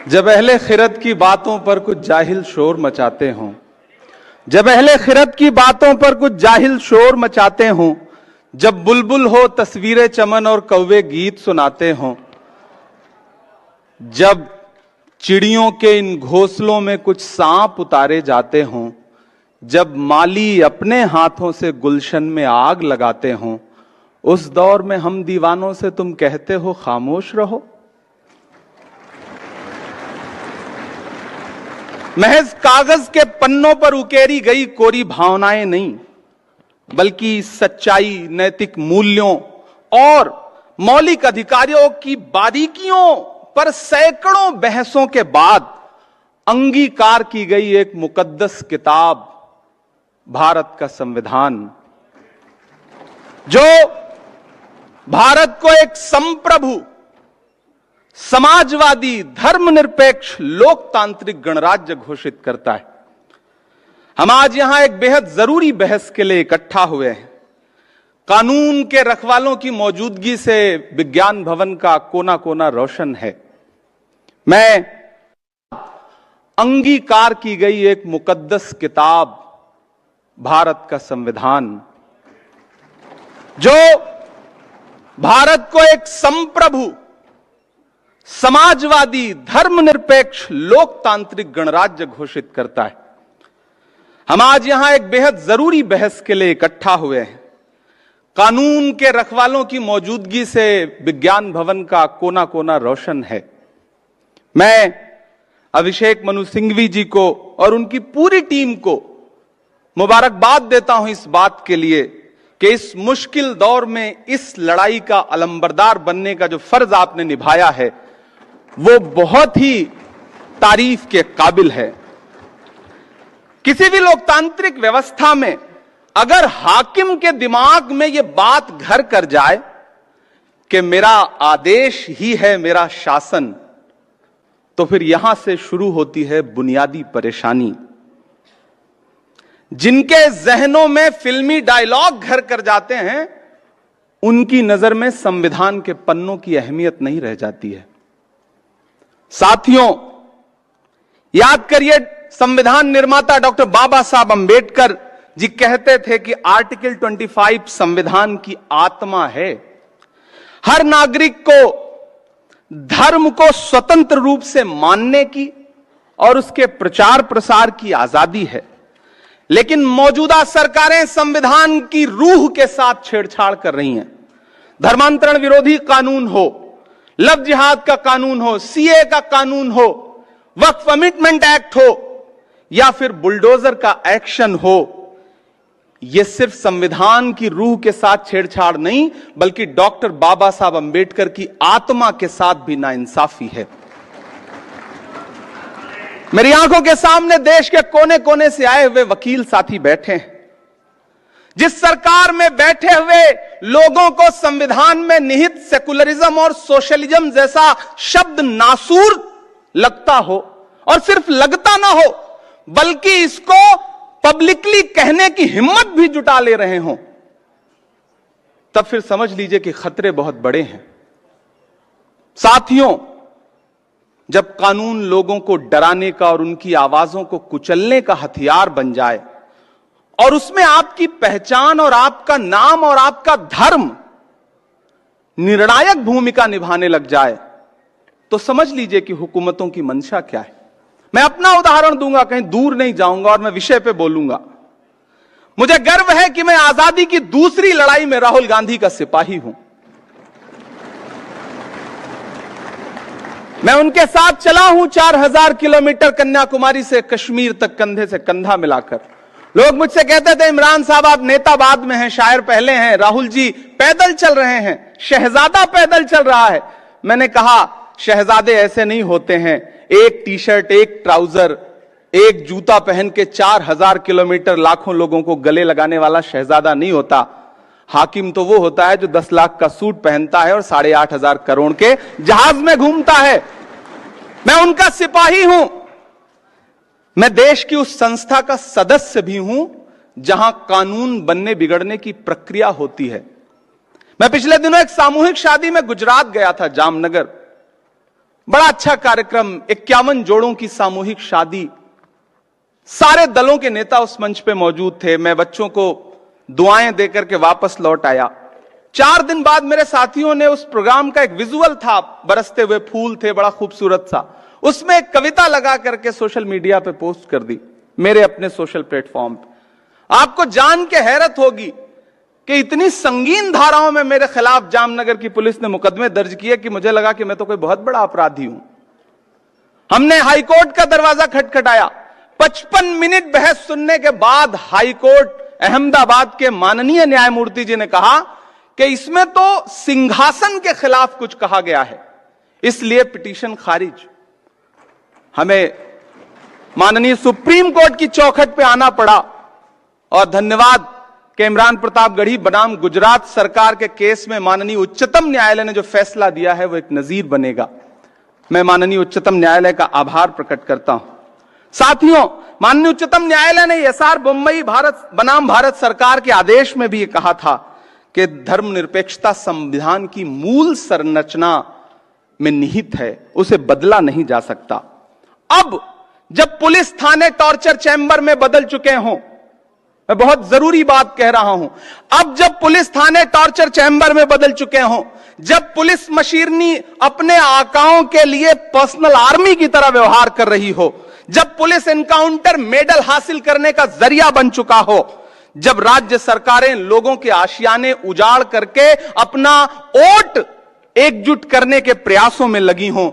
जब अहले खिरत की बातों पर कुछ जाहिल शोर मचाते हों, जब अहले खिरत की बातों पर कुछ जाहिल शोर मचाते हों, जब बुलबुल हो तस्वीरें चमन और कौवे गीत सुनाते हों, जब चिड़ियों के इन घोंसलों में कुछ सांप उतारे जाते हों, जब माली अपने हाथों से गुलशन में आग लगाते हों, उस दौर में हम दीवानों से तुम कहते हो खामोश रहो। महज कागज के पन्नों पर उकेरी गई कोरी भावनाएं नहीं, बल्कि सच्चाई, नैतिक मूल्यों और मौलिक अधिकारों की बारीकियों पर सैकड़ों बहसों के बाद अंगीकार की गई एक मुकद्दस किताब, भारत का संविधान, जो भारत को एक संप्रभु, समाजवादी, धर्मनिरपेक्ष, लोकतांत्रिक गणराज्य घोषित करता है। हम आज यहां एक बेहद जरूरी बहस के लिए इकट्ठा हुए हैं। कानून के रखवालों की मौजूदगी से विज्ञान भवन का कोना कोना रोशन है। मैं अंगीकार की गई एक मुकद्दस किताब, भारत का संविधान, जो भारत को एक संप्रभु, समाजवादी, धर्मनिरपेक्ष, लोकतांत्रिक गणराज्य घोषित करता है। हम आज यहां एक बेहद जरूरी बहस के लिए इकट्ठा हुए हैं। कानून के रखवालों की मौजूदगी से विज्ञान भवन का कोना कोना रोशन है। मैं अभिषेक मनु सिंघवी जी को और उनकी पूरी टीम को मुबारकबाद देता हूं इस बात के लिए कि इस मुश्किल दौर में इस लड़ाई का अलंबरदार बनने का जो फर्ज आपने निभाया है, वो बहुत ही तारीफ के काबिल है। किसी भी लोकतांत्रिक व्यवस्था में अगर हाकिम के दिमाग में यह बात घर कर जाए कि मेरा आदेश ही है मेरा शासन, तो फिर यहां से शुरू होती है बुनियादी परेशानी। जिनके जहनों में फिल्मी डायलॉग घर कर जाते हैं, उनकी नजर में संविधान के पन्नों की अहमियत नहीं रह जाती है। साथियों, याद करिए, संविधान निर्माता डॉक्टर बाबा साहब अंबेडकर जी कहते थे कि आर्टिकल 25 संविधान की आत्मा है। हर नागरिक को धर्म को स्वतंत्र रूप से मानने की और उसके प्रचार प्रसार की आजादी है। लेकिन मौजूदा सरकारें संविधान की रूह के साथ छेड़छाड़ कर रही हैं। धर्मांतरण विरोधी कानून हो, लव जिहाद का कानून हो, सीए का कानून हो, वक्फ अमेंडमेंट एक्ट हो, या फिर बुलडोजर का एक्शन हो, यह सिर्फ संविधान की रूह के साथ छेड़छाड़ नहीं, बल्कि डॉक्टर बाबा साहब अंबेडकर की आत्मा के साथ भी नाइंसाफी है। मेरी आंखों के सामने देश के कोने कोने से आए हुए वकील साथी बैठे हैं। जिस सरकार में बैठे हुए लोगों को संविधान में निहित सेकुलरिज्म और सोशलिज्म जैसा शब्द नासूर लगता हो, और सिर्फ लगता ना हो बल्कि इसको पब्लिकली कहने की हिम्मत भी जुटा ले रहे हों, तब फिर समझ लीजिए कि खतरे बहुत बड़े हैं। साथियों, जब कानून लोगों को डराने का और उनकी आवाजों को कुचलने का हथियार बन जाए और उसमें आपकी पहचान और आपका नाम और आपका धर्म निर्णायक भूमिका निभाने लग जाए, तो समझ लीजिए कि हुकूमतों की मंशा क्या है। मैं अपना उदाहरण दूंगा, कहीं दूर नहीं जाऊंगा और मैं विषय पे बोलूंगा। मुझे गर्व है कि मैं आजादी की दूसरी लड़ाई में राहुल गांधी का सिपाही हूं। मैं उनके साथ चला हूं 4000 किलोमीटर कन्याकुमारी से कश्मीर तक, कंधे से कंधा मिलाकर। लोग मुझसे कहते थे, इमरान साहब आप नेता बाद में हैं, शायर पहले हैं, राहुल जी पैदल चल रहे हैं, शहजादा पैदल चल रहा है। मैंने कहा, शहजादे ऐसे नहीं होते हैं। एक टी शर्ट, एक ट्राउजर, एक जूता पहन के 4000 किलोमीटर लाखों लोगों को गले लगाने वाला शहजादा नहीं होता। हाकिम तो वो होता है जो 10 लाख का सूट पहनता है और 8,500 करोड़ के जहाज में घूमता है। मैं उनका सिपाही हूं। मैं देश की उस संस्था का सदस्य भी हूं जहां कानून बनने बिगड़ने की प्रक्रिया होती है। मैं पिछले दिनों एक सामूहिक शादी में गुजरात गया था, जामनगर। बड़ा अच्छा कार्यक्रम, 51 जोड़ों की सामूहिक शादी। सारे दलों के नेता उस मंच पे मौजूद थे। मैं बच्चों को दुआएं देकर के वापस लौट आया। 4 दिन बाद मेरे साथियों ने उस प्रोग्राम का एक विजुअल था, बरसते हुए फूल थे, बड़ा खूबसूरत सा, उसमें एक कविता लगा करके सोशल मीडिया पे पोस्ट कर दी, मेरे अपने सोशल प्लेटफॉर्म पे। आपको जान के हैरत होगी कि इतनी संगीन धाराओं में मेरे खिलाफ जामनगर की पुलिस ने मुकदमे दर्ज किए कि मुझे लगा कि मैं तो कोई बहुत बड़ा अपराधी हूं। हमने हाईकोर्ट का दरवाजा खटखटाया। 55 मिनट बहस सुनने के बाद हाईकोर्ट अहमदाबाद के माननीय न्यायमूर्ति जी ने कहा कि इसमें तो सिंहासन के खिलाफ कुछ कहा गया है, इसलिए पिटीशन खारिज। हमें माननीय सुप्रीम कोर्ट की चौखट पे आना पड़ा और धन्यवाद कि इमरान प्रताप गढ़ी बनाम गुजरात सरकार के केस में माननीय उच्चतम न्यायालय ने जो फैसला दिया है वो एक नजीर बनेगा। मैं माननीय उच्चतम न्यायालय का आभार प्रकट करता हूं। साथियों, माननीय उच्चतम न्यायालय ने एसआर बोम्मई भारत बनाम भारत सरकार के आदेश में भी ये कहा था कि धर्मनिरपेक्षता संविधान की मूल संरचना में निहित है, उसे बदला नहीं जा सकता। अब जब पुलिस थाने टॉर्चर चैंबर में बदल चुके हों, मैं बहुत जरूरी बात कह रहा हूं, अब जब पुलिस थाने टॉर्चर चैंबर में बदल चुके हों, जब पुलिस मशीनरी अपने आकाओं के लिए पर्सनल आर्मी की तरह व्यवहार कर रही हो, जब पुलिस एनकाउंटर मेडल हासिल करने का जरिया बन चुका हो, जब राज्य सरकारें लोगों के आशियाने उजाड़ करके अपना वोट एकजुट करने के प्रयासों में लगी हों,